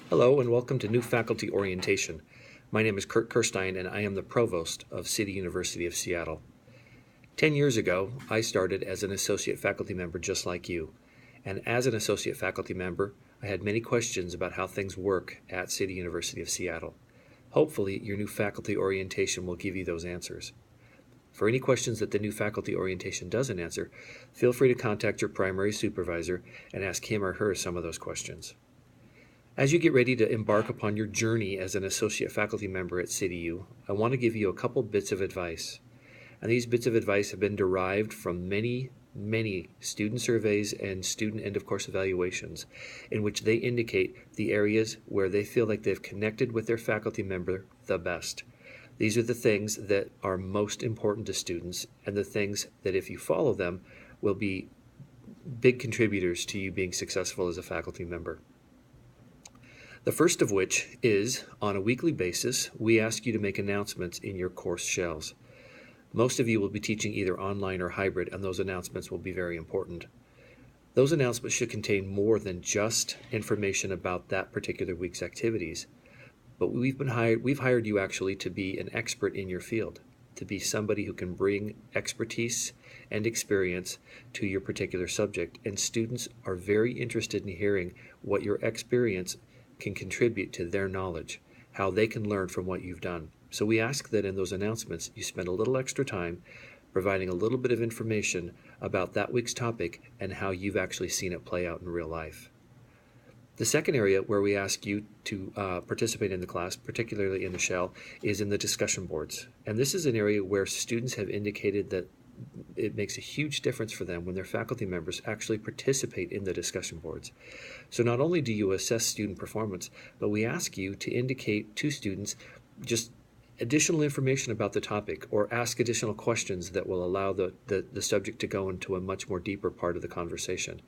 Hello and welcome to New Faculty Orientation. My name is Kurt Kirstein and I am the Provost of City University of Seattle. 10 years ago, I started as an associate faculty member just like you. And as an associate faculty member, I had many questions about how things work at City University of Seattle. Hopefully, your new faculty orientation will give you those answers. For any questions that the new faculty orientation doesn't answer, feel free to contact your primary supervisor and ask him or her some of those questions. As you get ready to embark upon your journey as an associate faculty member at CityU, I want to give you a couple bits of advice. And these bits of advice have been derived from many student surveys and student end-of-course evaluations in which they indicate the areas where they feel like they've connected with their faculty member the best. These are the things that are most important to students and the things that if you follow them will be big contributors to you being successful as a faculty member. The first of which is, on a weekly basis, we ask you to make announcements in your course shells. Most of you will be teaching either online or hybrid, and those announcements will be very important. Those announcements should contain more than just information about that particular week's activities. But we've hired you actually to be an expert in your field, to be somebody who can bring expertise and experience to your particular subject. And students are very interested in hearing what your experience can contribute to their knowledge, how they can learn from what you've done. So we ask that in those announcements you spend a little extra time providing a little bit of information about that week's topic and how you've actually seen it play out in real life. The second area where we ask you to participate in the class, particularly in the shell, is in the discussion boards. And this is an area where students have indicated that it makes a huge difference for them when their faculty members actually participate in the discussion boards. So not only do you assess student performance, but we ask you to indicate to students just additional information about the topic or ask additional questions that will allow the subject to go into a much more deeper part of the conversation.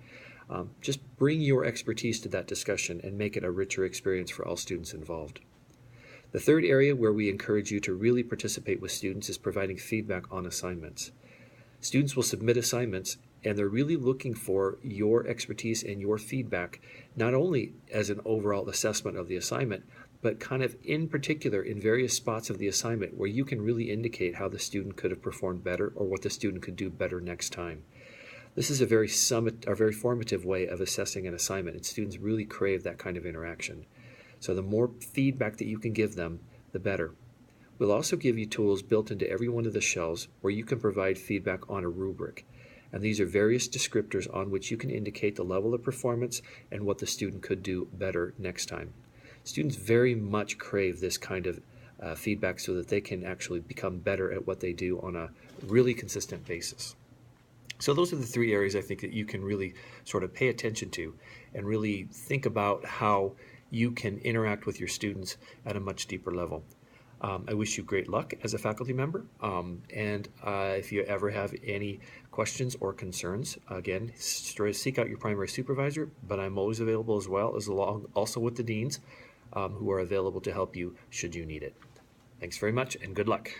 Just bring your expertise to that discussion and make it a richer experience for all students involved. The third area where we encourage you to really participate with students is providing feedback on assignments. Students will submit assignments and they're really looking for your expertise and your feedback, not only as an overall assessment of the assignment, but kind of in particular in various spots of the assignment where you can really indicate how the student could have performed better or what the student could do better next time. This is a very formative way of assessing an assignment, and students really crave that kind of interaction. So the more feedback that you can give them, the better. We'll also give you tools built into every one of the shells where you can provide feedback on a rubric. And these are various descriptors on which you can indicate the level of performance and what the student could do better next time. Students very much crave this kind of feedback so that they can actually become better at what they do on a really consistent basis. So those are the three areas I think that you can really sort of pay attention to and really think about how you can interact with your students at a much deeper level. I wish you great luck as a faculty member, and if you ever have any questions or concerns, again, seek out your primary supervisor, but I'm always available as well, also with the deans who are available to help you should you need it. Thanks very much and good luck.